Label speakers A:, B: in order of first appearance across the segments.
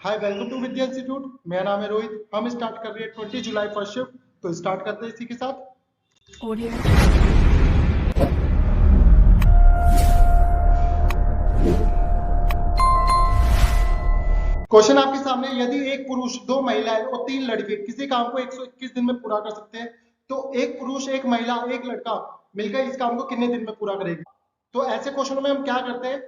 A: Hi, welcome to Vidya institute. मेरा नाम है रोहित। हम स्टार्ट कर रहे हैं 20 जुलाई फर्स्ट शिफ्ट। तो स्टार्ट करते हैं इसी के साथ। क्वेश्चन आपके सामने, यदि एक पुरुष, दो महिलाएं और तीन लड़के किसी काम को 121 दिन में पूरा कर सकते हैं, तो एक पुरुष, एक महिला, एक लड़का मिलकर इस काम को कितने दिन में पूरा करेगा? तो ऐसे क्वेश्चनों में हम क्या करते हैं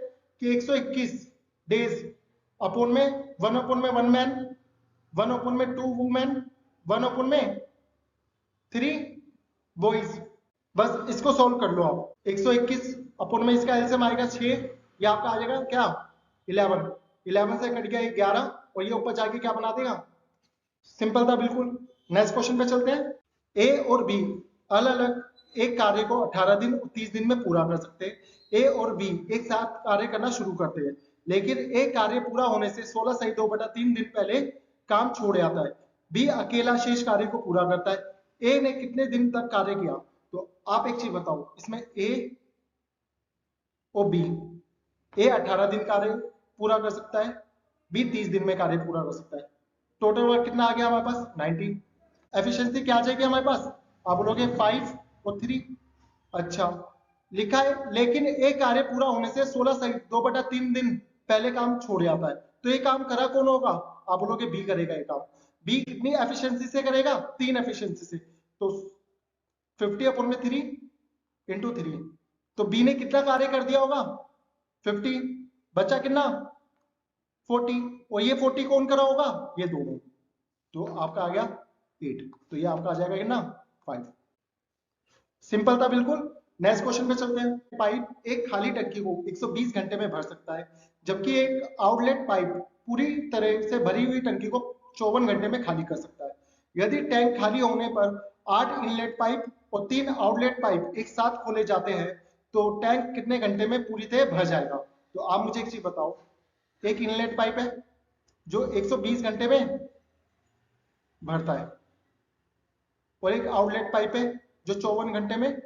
A: कि 121 डेज अपोन में वन मैन, वन अपोन में टू वुमेन, वन अपोन में थ्री बॉयज। बस इसको सॉल्व कर लो आप। 121 अपोन में इसका एलसीएम आएगा 6, ये आपका आ जाएगा क्या 11, 11 से कट गया 11 और ये ऊपर जाके क्या बना देगा, सिंपल था बिल्कुल। नेक्स्ट क्वेश्चन पे चलते हैं। ए और बी अलग अलग एक कार्य को 18 दिन 30 दिन में पूरा कर सकते हैं। ए और बी एक साथ कार्य करना शुरू करते हैं, लेकिन एक कार्य पूरा होने से 16 सही 2/3 दिन पहले काम छोड़ जाता है। बी अकेला शेष कार्य को पूरा करता है। ए ने कितने दिन तक कार्य किया? तो आप एक चीज बताओ, इसमें ए और बी, ए 18 दिन कार्य पूरा कर सकता है, बी 30 दिन में कार्य पूरा कर सकता है। टोटल वर्क कितना आ गया हमारे पास 90। एफिशिएंसी क्या आ जाएगी हमारे पास? आप बोलोगे 5 और 3। अच्छा लिखा है, लेकिन एक कार्य पूरा होने से 16 सही 2/3 दिन पहले काम छोड़ जाता है। तो ये काम करा कौन होगा? आप बोलोगे बी करेगा ये काम। बी कितनी एफिशिएंसी से करेगा? 3 एफिशिएंसी से। तो 50 अपॉन में 3 इंटू 3, तो बी ने कितना कार्य कर दिया होगा? 50। बचा कितना? 40। और ये 40 कौन करा होगा? ये दोनों। तो आपका आ गया 8। तो ये आपका आ जाएगा कितना? 5। सिंपल था बिल्कुल। नेक्स्ट क्वेश्चन पे चलते हैं। पाइप एक खाली टंकी को 120 घंटे में भर सकता है, जबकि एक आउटलेट पाइप पूरी तरह से भरी हुई टंकी को 54 घंटे में खाली कर सकता है। यदि टैंक खाली होने पर 8 इनलेट पाइप और 3 आउटलेट पाइप एक साथ खोले जाते हैं, तो टैंक कितने घंटे में पूरी तरह भर जाएगा? तो आप मुझे एक चीज बताओ, एक इनलेट पाइप है जो 120 घंटे में भरता है, और एक आउटलेट पाइप है जो 54 घंटे में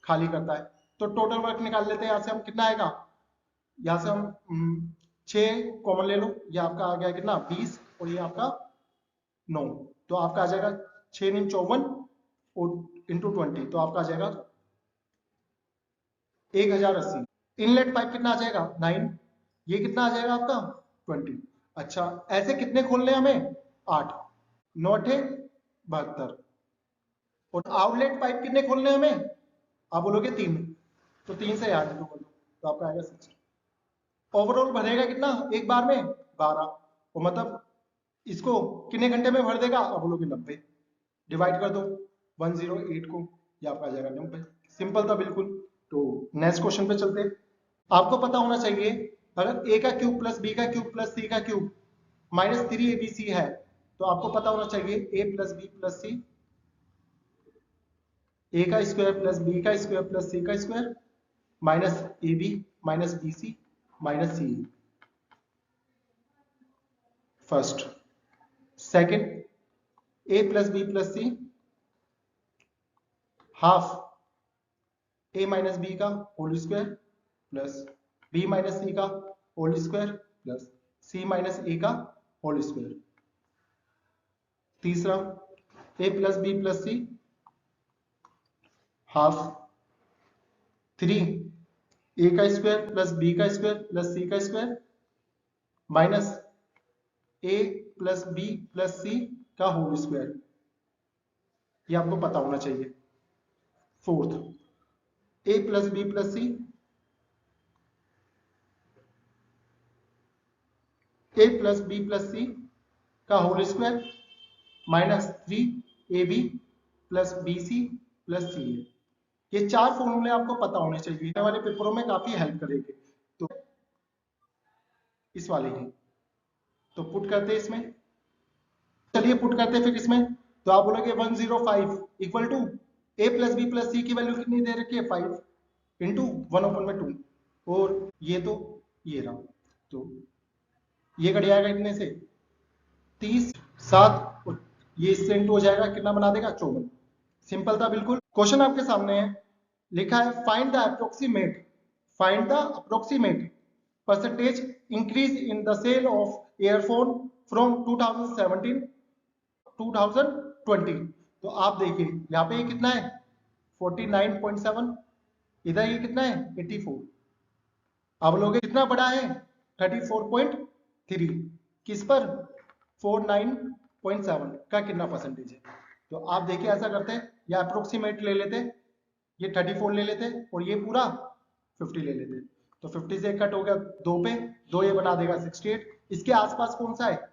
A: खाली करता है। तो टोटल वर्क निकाल लेते हैं। यहाँ से हम कितना आएगा, यहाँ से हम 6 कॉमन ले लो, ये आपका आ गया कितना 20 और ये आपका 9। तो आपका आ जाएगा 6 × 54 और इंटू 20, तो आपका आ जाएगा 1080। इनलेट पाइप कितना आ जाएगा 9, ये कितना आ जाएगा आपका 20। अच्छा ऐसे कितने खोलने हमें? 8, 9 72। और आउटलेट पाइप कितने खोलने हमें? आप बोलोगे 3, तो 3 से 8 इंटू कर दो, तो आपका आएगा 60। ओवरऑल भरेगा कितना एक बार में? 12। और मतलब इसको कितने घंटे में भर देगा? आप बोलोगे 90। डिवाइड कर दो 108 को, ये आपका आ जाएगा 90। सिंपल था बिल्कुल। तो नेक्स्ट क्वेश्चन पे चलते हैं। आपको पता होना चाहिए, अगर a का क्यूब प्लस b का क्यूब प्लस c का क्यूब माइनस 3abc है, तो आपको पता होना चाहिए a plus b plus c, a का स्क्वायर प्लस b का स्क्वायर प्लस c का square minus ab minus bc minus ce। First. Second, a plus b plus c half a minus b का whole square plus b minus c का whole square plus c minus a का whole square. तीसरा, a plus b plus c half 3 a का square plus b का square plus c का square minus a plus b plus c का whole square. ये आपको पता होना चाहिए। Fourth, a plus b plus c, a plus b plus c का whole square minus 3ab plus bc plus ca। ये 4 फॉर्मूले आपको पता होने चाहिए, आने वाले पेपरों में काफी हेल्प करेंगे। तो इस वाले की तो पुट करते हैं इसमें। चलिए पुट करते हैं फिर इसमें। तो आप बोलोगे 105 equal to a plus b plus c की वैल्यू कितनी दे रखी है 5 इंटू 1/2, और ये तो ये रहा, तो ये कट जाएगा इतने से 30 7, और ये इससे इंटू हो जाएगा, कितना बना देगा 54। सिंपल था बिल्कुल। क्वेश्चन आपके सामने है, लिखा है find the approximate percentage increase in the sale of earphone from 2017 2020। तो आप देखिए यहाँ पे ये कितना है 49.7, इधर ये कितना है 84। आप लोग कितना बड़ा है 34.3, किस पर 49.7 का कितना परसेंटेज है। तो आप देखिए ऐसा करते हैं या अप्रोक्सीमेट ले लेते, ये 34 ले लेते और ये पूरा 50 ले लेते। तो 50 से कट हो गया 2 पे, 2 ये बना देगा 68। इसके आसपास कौन सा है,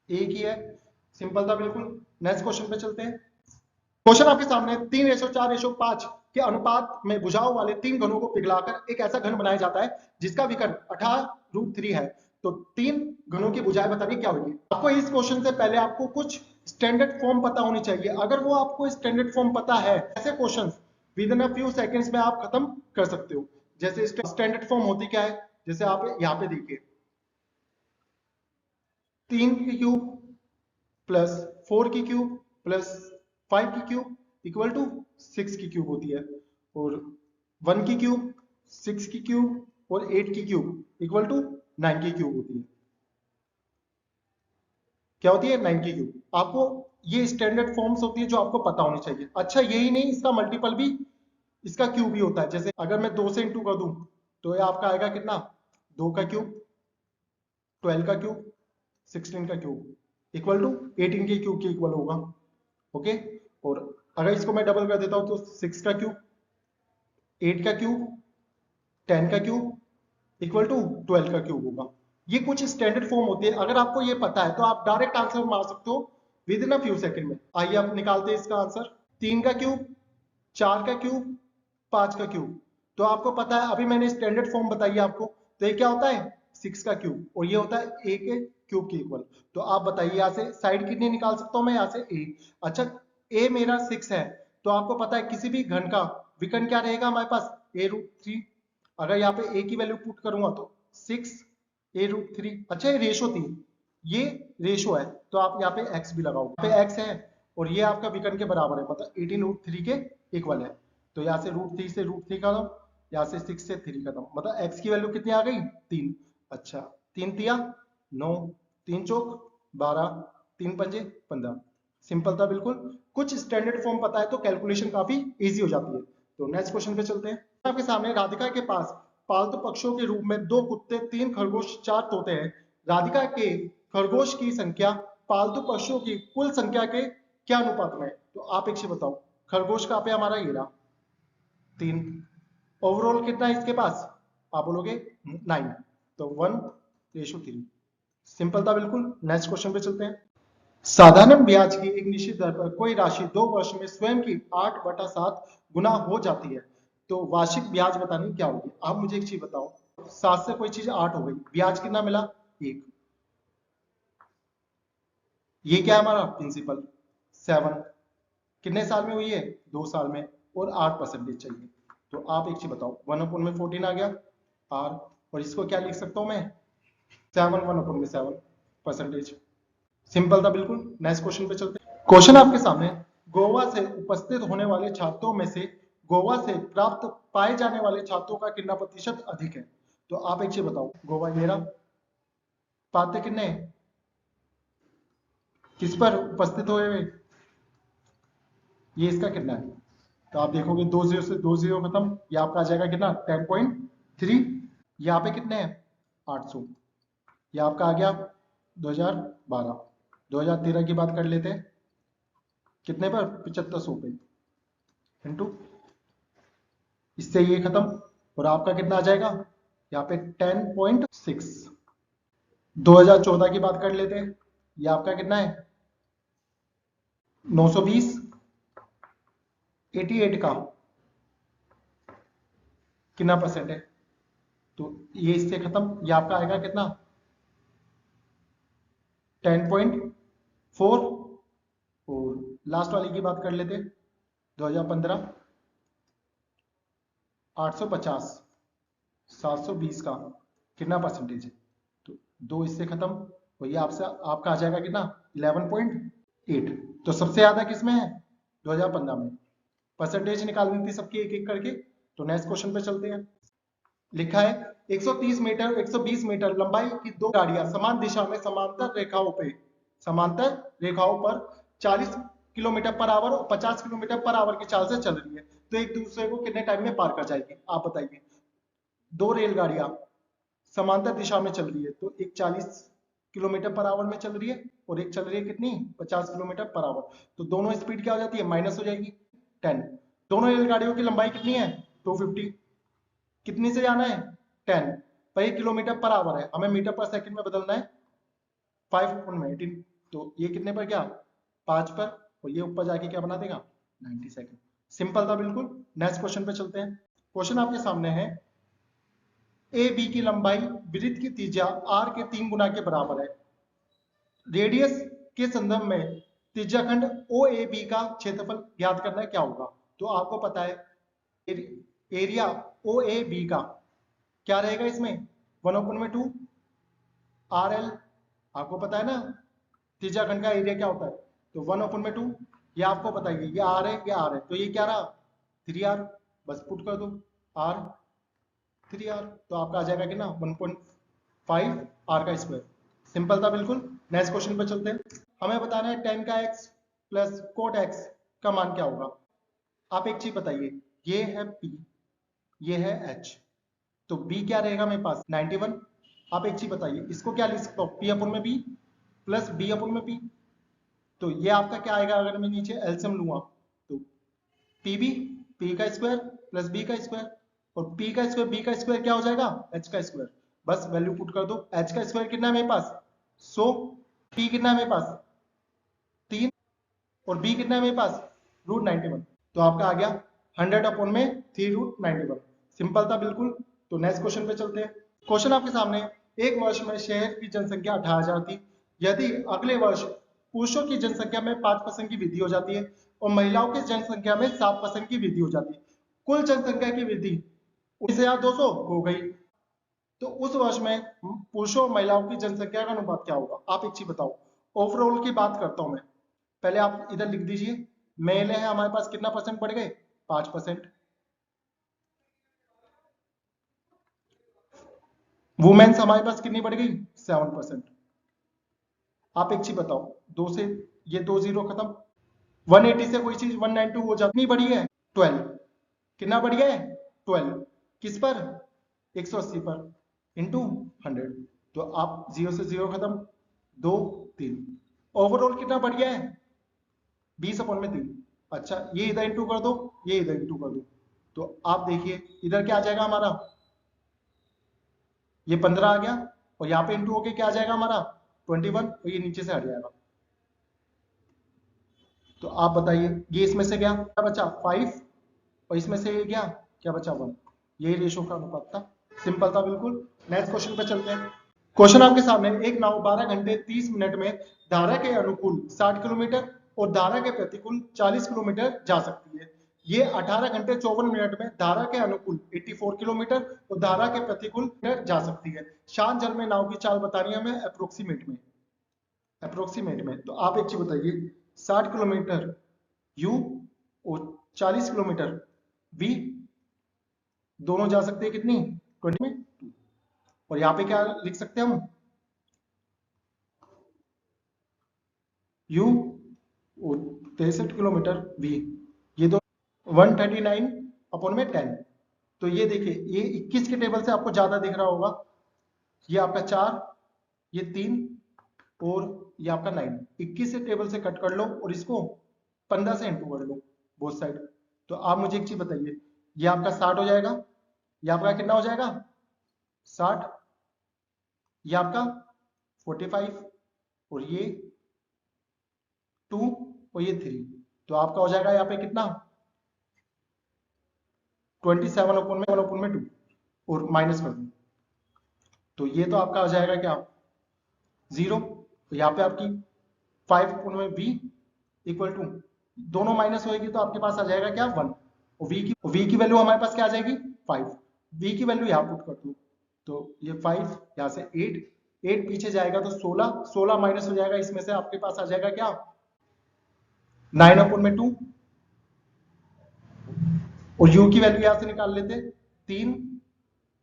A: एक ही है, सिंपल था बिल्कुल। नेक्स्ट क्वेश्चन पे चलते हैं। क्वेश्चन आपके सामने 3:4:5 के अनुपात में भुजाओं वाले 3 घनों को पिघलाकर एक ऐसा घन बनाया जाता है जिसका विकर्ण 18√3 है। तो 3 घनों की भुजाएं बताइए क्या होगी। आपको इस क्वेश्चन से पहले आपको कुछ स्टैंडर्ड फॉर्म पता होनी चाहिए। अगर वो आपको स्टैंडर्ड फॉर्म पता है, ऐसे questions with in a few seconds में आप खत्म कर सकते हो। जैसे स्टैंडर्ड फॉर्म होती क्या है, जैसे आप यहाँ पे देखिए 3 की क्यूब प्लस 4 की क्यूब प्लस 5 की क्यूब इक्वल टू 6 की क्यूब होती है, और 1 की क्यूब 6 की क्यूब और 8 की क्यूब इक्वल टू 9 की क्यूब होती है। क्या होती है 9 की क्यूब। आपको ये स्टैंडर्ड फॉर्म्स होती है जो आपको पता होनी चाहिए। अच्छा यही नहीं, इसका मल्टीपल भी इसका क्यूब ही होता है। जैसे अगर मैं 2 से इंटू कर दूं तो ये आपका आएगा कितना 2 का क्यूब, 12 का क्यूब, 16 का क्यूब इक्वल टू 18 के क्यूब के इक्वल होगा। ओके, और अगर इसको मैं डबल कर देता हूं तो 6 का क्यूब, 8 का क्यूब, 10 का क्यूब इक्वल टू 12 का क्यूब होगा। ये कुछ स्टैंडर्ड फॉर्म होती है। अगर आपको ये पता है तो आप डायरेक्ट आंसर मार सकते हो with in a few second में। आइए आप निकालते हैं इसका आंसर। 3 का क्यूब, 4 का क्यूब, 5 का क्यूब। तो आपको पता है, अभी मैंने स्टैंडर्ड फॉर्म बताई आपको। तो ये क्या होता है 6 का क्यूब, और ये होता है a के क्यूब के इक्वल। तो आप बताइए यहाँ से साइड कितनी निकाल सकता हूं मैं, यहाँ से a। अच्छा a मेरा 6 है, तो आपको पता है किसी भी घन का विकर्ण क्या रहेगा हमारे पास a√3। अगर यहाँ पे a की वैल्यू पुट करूंगा तो 6 a√3। अच्छा ये रेशो थी, ये रेशो है, तो आप यहाँ पे x भी लगाओ। यहाँ पे x है और ये आपका विकर्ण के बराबर है, मतलब 18√3 के इक्वल है। तो यहाँ से √3 से √3 खत्म, यहाँ से 6 से 3 खत्म, मतलब x की वैल्यू कितनी आ गई 3। अच्छा 3 तिया 9, 3 चौक 12, 3 पंजे 15। सिंपल था बिल्कुल। कुछ स्टैंडर्ड फॉर्म पता है तो कैलकुलेशन काफी इजी हो जाती है। तो नेक्स्ट क्वेश्चन पे चलते हैं। आपके सामने राधिका के पास पालतू पक्षियों के रूप में 2 कुत्ते, 3 खरगोश, 4 तोते हैं। राधिका के खरगोश की संख्या पालतू पक्षियों की कुल संख्या के क्या अनुपात में है। तो आप एक चीज बताओ, खरगोश का पे हमारा ये रहा 3, ओवरऑल कितना है इसके पास, आप बोलोगे 9, तो 1:3। सिंपल था बिल्कुल। नेक्स्ट क्वेश्चन पे चलते हैं। साधारण ब्याज की एक निश्चित दर पर कोई राशि 2 वर्ष में स्वयं की 8/7 गुना हो जाती है, तो वार्षिक ब्याज बतानी क्या होगी। आप मुझे एक चीज बताओ, 7 से कोई चीज 8 हो गई, ब्याज कितना मिला 1। ये क्या है हमारा प्रिंसिपल 7, कितने साल में हुई है 2 साल में, और 8% चाहिए। तो आप एक चीज बताओ, 1/14 आ गया आर, और इसको क्या लिख सकता हूं मैं 7 1/7%। सिंपल था बिल्कुल। नेक्स्ट क्वेश्चन पे चलते हैं। क्वेश्चन आपके सामने, गोवा से उपस्थित होने वाले छात्रों में से गोवा से प्राप्त पाए जाने वाले छात्रों का कितना प्रतिशत अधिक है। तो आप एक चीज बताओ, गोवा ये रहा, पाते कितने किस पर उपस्थित हुए हुए, ये इसका कितना है। तो आप देखोगे 2 0 से 2 0 खत्म, ये आपका आ जाएगा कितना 10.3। यहाँ पे कितने हैं 800, ये आपका आ गया 2012। 2013 की बात कर लेते हैं, कितने पर 7500 पे इंटू, इससे ये खत्म, और आपका कितना आ जाएगा यहाँ पे 10.6। 2014 की बात कर लेते हैं, ये आपका कितना है 920, 88 का कितना परसेंट है, तो ये इससे खत्म, ये आपका आएगा कितना 10.4। और लास्ट वाली की बात कर लेते हैं 2015, 850, 720 का कितना परसेंटेज है, तो 2 इससे खत्म, और ये आपसे आपका आ जाएगा कितना 11.8। तो सबसे ज्यादा किसमें है 2015 में। परसेंटेज निकालनी थी सबकी एक एक करके। तो नेक्स्ट क्वेश्चन पे चलते हैं। लिखा है 130 मीटर 120 मीटर लंबाई की दो गाड़ियां समान दिशा में समांतर रेखाओं पर 40 किलोमीटर पर आवर और 50 किलोमीटर पर आवर की चाल से चल रही है, तो एक दूसरे को कितने टाइम में पार कर जाएगी, आप बताइए। दो रेलगाड़ियां समांतर दिशा में चल रही है, तो एक 40 किलोमीटर पर आवर में चल रही है और एक चल रही है कितनी, 50 किलोमीटर पर आवर। तो दोनों स्पीड क्या हो जाती है, माइनस हो जाएगी 10। दोनों रेलगाड़ियों की लंबाई कितनी है, 250। कितनी से जाना है, 10 पर 1 किलोमीटर पर आवर है, हमें मीटर पर सेकंड में बदलना है 5/18। तो ये कितने पर गया, 5 पर, और ये ऊपर जाके क्या बना देगा, 90 सेकंड। सिंपल था बिल्कुल। नेक्स्ट क्वेश्चन पे चलते हैं। क्वेश्चन आपके सामने है, ए बी की लंबाई वृत्त की त्रिज्या आर के 3 गुना के बराबर है। रेडियस के संदर्भ में त्रिज्याखंड ओ ए बी का क्षेत्रफल ज्ञात करना है, क्या होगा। तो आपको पता है एरिया ओ ए बी का क्या रहेगा, इसमें 1/2 आर एल, आपको पता है ना त्रिज्याखंड का एरिया क्या होता है, तो 1/2, ये आपको पता है, ये आर है, ये आर है, तो ये क्या रहा 3r, बस पुट कर दो आर 3r, तो आपका आ जाएगा कि ना 1.5 आर का स्क्वायर। सिंपल था बिल्कुल। नेक्स्ट क्वेश्चन पे चलते हैं। हमें बताना है tan का x प्लस cot x का मान क्या होगा। आप एक चीज बताइए, ये है p, ये है h, तो b क्या रहेगा मेरे पास 91। आप एक चीज बताइए, इसको क्या लिख सकता हूँ, p अपन में b प्लस b अपन में p, तो ये आपका क्या आएगा, अगर मैं नीचे एलसीएम लूंगा तो pb, p का स्क्वायर प्लस b का स्क्वायर, और p का स्क्वायर b का स्क्वायर क्या हो जाएगा, h का स्क्वायर। बस वैल्यू पुट कर दो, h का स्क्वायर कितना है मेरे पास 100, p कितना है मेरे पास 3, और b कितना है मेरे पास √91, तो आपका आ गया 100/3√91। सिंपल था बिल्कुल। तो नेक्स्ट क्वेश्चन पे चलते हैं। क्वेश्चन आपके सामने, एक वर्ष में शहर की जनसंख्या 18,000 थी, यदि अगले वर्ष पुरुषों की जनसंख्या में 5% की वृद्धि हो जाती है और महिलाओं की जनसंख्या में 7% की वृद्धि हो जाती है, कुल जनसंख्या की वृद्धि 19,200 हो गई, तो उस वर्ष में पुरुषों और महिलाओं की जनसंख्या का अनुपात क्या होगा। आप एक चीज बताओ, ओवरऑल की बात करता हूं मैं, पहले आप इधर लिख दीजिए, मेल है हमारे पास कितना परसेंट बढ़ गए, 5%। वुमेन्स हमारे पास कितनी बढ़ गई, 7%। आप एक चीज बताओ, दो से ये 2 जीरो खत्म, 180 से कोई चीज 192 हो जाती, नहीं बढ़ी है 12, कितना बढ़ गया है 12, किस पर 180 पर इंटू 100, तो आप 0 से 0 खत्म, 2 3, ओवरऑल कितना बढ़ गया है 20/3। अच्छा ये इधर इंटू कर दो, ये इधर इंटू कर दो, तो आप देखिए इधर क्या आ जाएगा हमारा, ये 15 आ गया, और यहाँ पे इंटू होके क्या आ जाएगा हमारा 21, और ये नीचे से हट जाएगा। तो आप बताइए, ये इसमें से गया क्या बचा 5, और इसमें से ये गया क्या बचा 1, यही रेशो का अनुपात था। सिंपल था बिल्कुल। नेक्स्ट क्वेश्चन पे चलते हैं। क्वेश्चन आपके सामने, एक नाव 12 घंटे 30 मिनट में धारा के अनुकूल 60 किलोमीटर और धारा के प्रतिकूल 40 किलोमीटर जा सकती है। ये 18 घंटे 54 मिनट में धारा के अनुकूल 84 किलोमीटर और धारा के प्रतिकूल जा सकती है। शांत जल में नाव की चाल बतानी है हमें अप्रोक्सीमेट में। तो आप एक चीज बताइए, 60 किलोमीटर u और 40 किलोमीटर v दोनों जा सकते हैं कितनी 20 में, और यहाँ पे क्या लिख सकते हैं हम, u और 63 किलोमीटर v, ये दो 139/10। तो ये देखिए, ये 21 के टेबल से आपको ज्यादा दिख रहा होगा, ये आपका 4, ये 3, और ये आपका 9, 21 से टेबल से कट कर लो और इसको 15 से इंटू कर लो बोथ साइड। तो आप मुझे एक चीज बताइए, ये आपका 60 हो जाएगा, ये आपका कितना हो जाएगा 60, ये आपका 45, और ये 2, और ये 3, तो आपका हो जाएगा यहाँ पे कितना 27/2, और माइनस कर दो, तो ये तो आपका आ जाएगा क्या 0, तो यहाँ पे आपकी 5/v इक्वल टू, दोनों माइनस होएगी तो आपके पास आ जाएगा क्या 1, और v की वैल्यू हमारे पास क्या आ जाएगी 5, v की वैल्यू यहाँ पुट कर दो, तो ये 5 यहाँ से 8 पीछे जाएगा तो 16 माइनस हो जाएगा, इसमें से आपके पास आ जाएगा क्या 9/2, और u की वैल्यू यहाँ से निकाल लेते 3,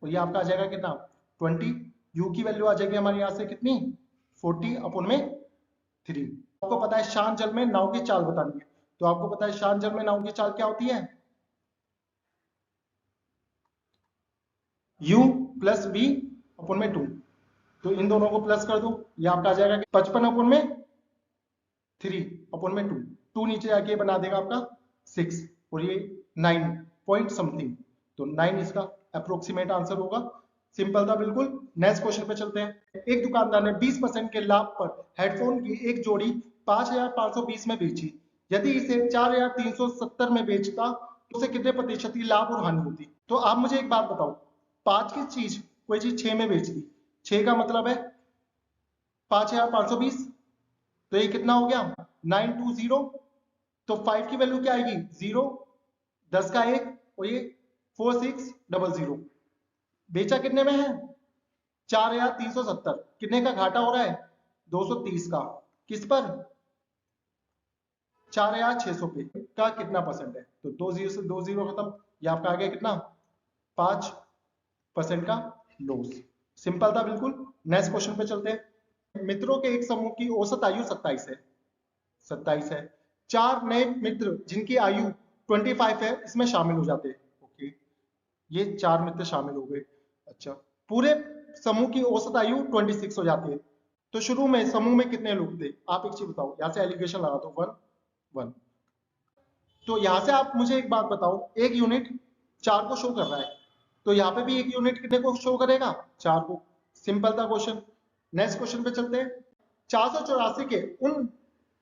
A: और ये आपका आ जाएगा कितना 20। यू की वैल्यू आ जाएगी हमारे यहाँ से कितनी 40 अपॉन में 3। आपको पता है शांत जल में नाव की चाल बतानी है, तो आपको पता है शांत जल में नाव की चाल क्या होती है u प्लस बी अपॉन में 2। तो इन दोनों को प्लस कर दो, ये आपका आ जाएगा 55 अपॉन में 3 अपॉन में 2। 2 नीचे जाके बना देगा आपका 6 और ये 9 पॉइंट समथिंग, तो 9 इसका अप्रोक्सीमेट आंसर होगा। सिंपल था बिल्कुल। नेक्स्ट क्वेश्चन पे चलते हैं। एक दुकानदार ने 20% के लाभ पर हेडफोन की एक जोड़ी 5520 में बेची। यदि इसे 4370 में बेचता तो उसे कितने प्रतिशत की लाभ और हानि होती। तो आप मुझे एक बात बताओ, 5 की चीज कोई चीज 6 में बेच दी, 6 का मतलब है 5520, तो ये कितना हो गया 920। तो 5 की वैल्यू क्या आएगी 0, 10 का 1 और ये 4600। बेचा कितने में है 4370। कितने का घाटा हो रहा है 230 का, किस पर 4600 पे का कितना परसेंट है, तो 2 0 से 2 0 खत्म। ये आपका आ गया कितना 5% का लॉस। सिंपल था बिल्कुल। नेक्स्ट क्वेश्चन पे चलते हैं। मित्रों के एक समूह की औसत आयु 27 है। 4 नए मित्र जिनकी आयु 25 है इसमें शामिल हो जाते हैं। ओके, ये 4 मित्र शामिल हो गए। अच्छा, पूरे समूह की औसत आयु 26 हो जाती है। तो शुरू में समूह में कितने लोग थे, आप एक चीज बताओ। यहाँ से एलिगेशन लगा दो 1 1। तो यहाँ से आप मुझे एक बात बताओ, एक यूनिट 4 को शो कर रहा है, तो यहाँ पे भी एक यूनिट कितने को शो करेगा 4 को। सिंपल था क्वेश्चन। नेक्स्ट क्वेश्चन पे चलते हैं। 484 के उन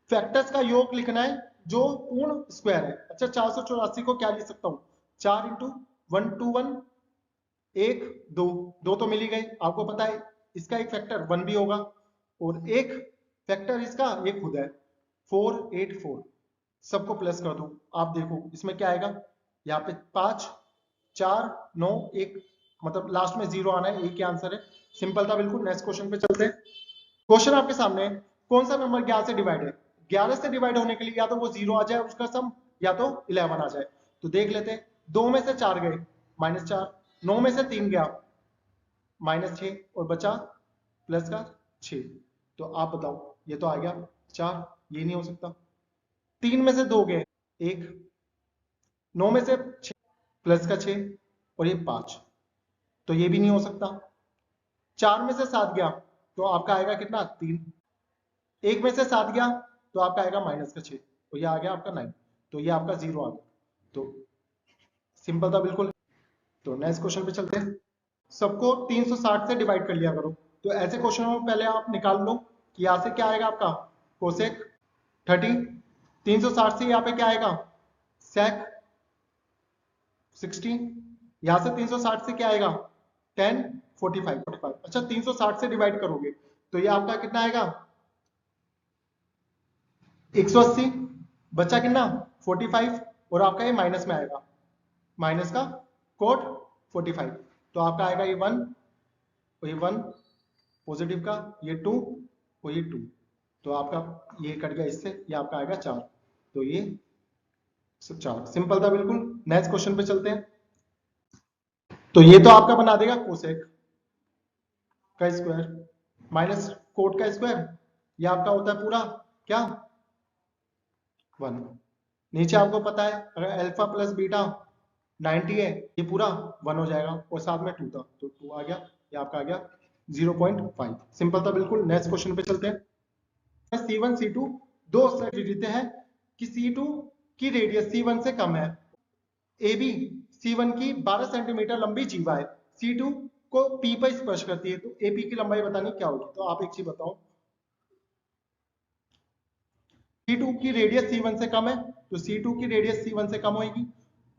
A: फैक्टर्स का योग लिखना है जो पूर्ण स्क्वायर है। अच्छा, 484 को क्या लिख सकता हूँ 4 इंटू 1 2 1 1 2 2 तो मिल ही गए। आपको पता है इसका एक फैक्टर 1 भी होगा और एक फैक्टर इसका ये खुद है 4 8 4। सबको प्लस कर दो, आप देखो इसमें क्या आएगा। यहाँ पे 5 4 9 1, मतलब लास्ट में 0 आना है, एक ही आंसर है। सिंपल था बिल्कुल। नेक्स्ट क्वेश्चन पे चलते हैं। क्वेश्चन आपके सामने, कौन सा नंबर 11 से डिवाइड है। 11 से डिवाइड होने के लिए या तो वो 0 आ जाए उसका सम, या तो 11 आ जाए। तो देख लेते हैं। 2 में से 4 गए -4, 9 में से 3 गया -6 और बचा प्लस का 6। तो आप बताओ, ये तो आ गया 4, ये नहीं हो सकता। 3 में से 2 गए 1, 9 में से 6 प्लस का 6 और ये 5, तो ये भी नहीं हो सकता। 4 में से 7 गया तो आपका आएगा कितना 3, 1 में से 7 गया तो आपका आएगा माइनस का 6, तो ये आ गया आपका 9, तो ये आपका 0 आ गया। तो सिंपल था बिल्कुल। तो नेक्स्ट क्वेश्चन पे चलते हैं। सबको 360 से डिवाइड कर लिया करो। तो ऐसे क्वेश्चन में पहले आप निकाल लो कि यहाँ से क्या आएगा आपका कोसेक 30, 360 से यहाँ पे क्या आएगा सेक 60, यहाँ से 360 से क्या आएगा 10 45। अच्छा, 360 से डिवाइड करोगे तो ये आपका कितना आएगा 180, बचा कितना 45 और आपका ये माइनस में आएगा, माइनस का कोड 45। तो आपका आएगा ये 1 और ये 1 पॉजिटिव का, ये 2 और ये 2। तो आपका ये कट गया इससे, ये आपका आएगा 4। तो ये 4 सिंपल था बिल्कुल। नेक्स्ट क्वेश्चन पे चलते हैं। तो ये तो आपका बना देगा कोसेक का स्क्वायर माइनस कोट का स्क्वायर, ये आपका होता है पूरा क्या 1। नीचे आपको पता है अगर अल्फा प्लस बीटा 90 है, ये पूरा 1 हो जाएगा और साथ में 2 था तो 2 आ गया, ये आपका आ गया 0.5। सिंपल था बिल्कुल। नेक्स्ट क्वेश्चन पे चलते हैं। C1 C2 दो सेट देते हैं कि C2 की रेडियस C1 से कम है। AB C1 की 12 सेंटीमीटर लंबी जीवा है, C2 को P पर स्पर्श करती है, तो AP की लंबाई बतानी क्या होगी। तो आप एक चीज बताओ, C2 की रेडियस C1 से कम है तो C2 की रेडियस C1 से कम होगी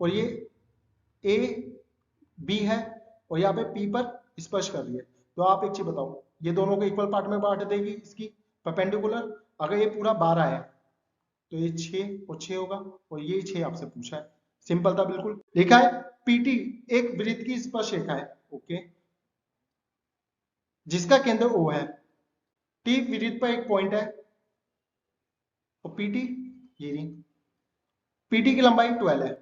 A: और ये A B है और यहाँ पे P पर स्पर्श कर रही है। तो आप एक चीज बताओ, ये दोनों को इक्वल पार्ट में बांट देगी इसकी परपेंडिकुलर। अगर ये पूरा 12 है तो ये 6 और 6 होगा और ये 6 आपसे पूछा है। सिंपल था बिल्कुल। लिखा है PT एक वृत्त की स्पर्श रेखा है, ओके, जिसका केंद्र O है। T वृत्त पर एक पॉइंट है और PT ये नहीं। PT की लंबाई 12 है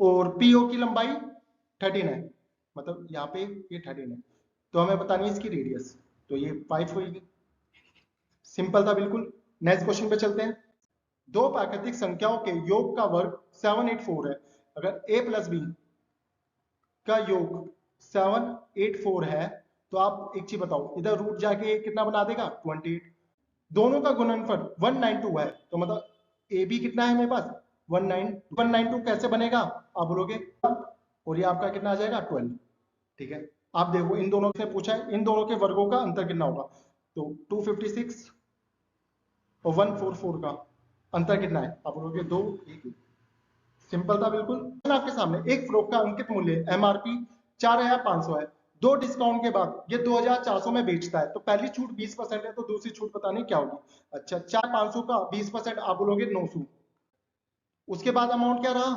A: और PO की लंबाई 13 है। मतलब यहाँ पे ये 13 है, तो हमें बतानी है इसकी रेडियस, तो ये 5 होगी। सिंपल था बिल्कुल। नेक्स्ट क्वेश्चन पे चलते हैं। दो प्राकृतिक संख्याओं के योग का वर्ग 784 है। अगर a प्लस बी का योग 784 है तो आप एक चीज बताओ, इधर रूट जाके कितना बना देगा 28। दोनों का गुणनफल 192 है, तो मतलब ए बी कितना है मेरे पास 192 कैसे बनेगा आप बोलोगे, और ये आपका कितना आ जाएगा 12। ठीक है, आप देखो इन दोनों से पूछा है, इन दोनों के वर्गों का अंतर कितना होगा, तो 256 और 144 का अंतर कितना है आप बोलोगे 2 1। सिंपल था बिल्कुल। आपके सामने एक फ्रॉक का अंकित मूल्य एमआरपी 4500 है, दो डिस्काउंट के बाद ये 2400 में बेचता है, तो पहली छूट 20% है, तो दूसरी छूट पता नहीं क्या होगी। अच्छा, 4500 का 20% आप बोलोगे 900। उसके बाद अमाउंट क्या रहा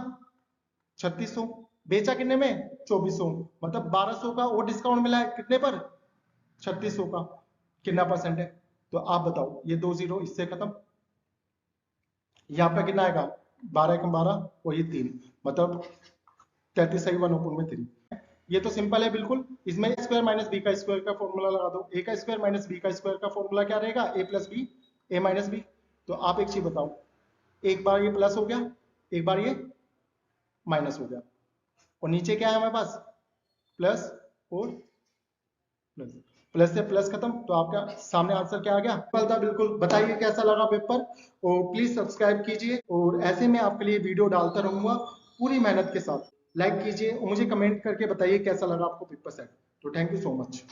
A: 3600, बेचा कितने में 2400, मतलब 1200 का और डिस्काउंट मिला है कितने पर 3600 का, कितना परसेंट है, तो आप बताओ। ये 20 इससे खत्म, यहाँ पे कितना आएगा 12 कम 12 और ये 3, मतलब 33 सही 1/3। ये तो सिंपल है बिल्कुल। इसमें स्क्वायर माइनस बी का स्क्वायर का फॉर्मूला लगा दो। ए का स्क्वायर माइनस बी का स्क्वायर का फॉर्मूला क्या रहेगा, ए प्लस बी ए माइनस बी। तो आप एक चीज बताओ, एक बार ये प्लस हो गया, एक बार ये माइनस हो गया, और नीचे क्या है हमारे पास प्लस और प्लस, प्लस से प्लस खत्म, तो आपका सामने आंसर क्या आ गया, सिंपल था बिल्कुल। बताइए कैसा लगा पेपर, और प्लीज सब्सक्राइब कीजिए, और ऐसे में आपके लिए वीडियो डालता रहूंगा पूरी मेहनत के साथ। लाइक कीजिए और मुझे कमेंट करके बताइए कैसा लगा आपको पेपर सेट। तो थैंक यू सो मच।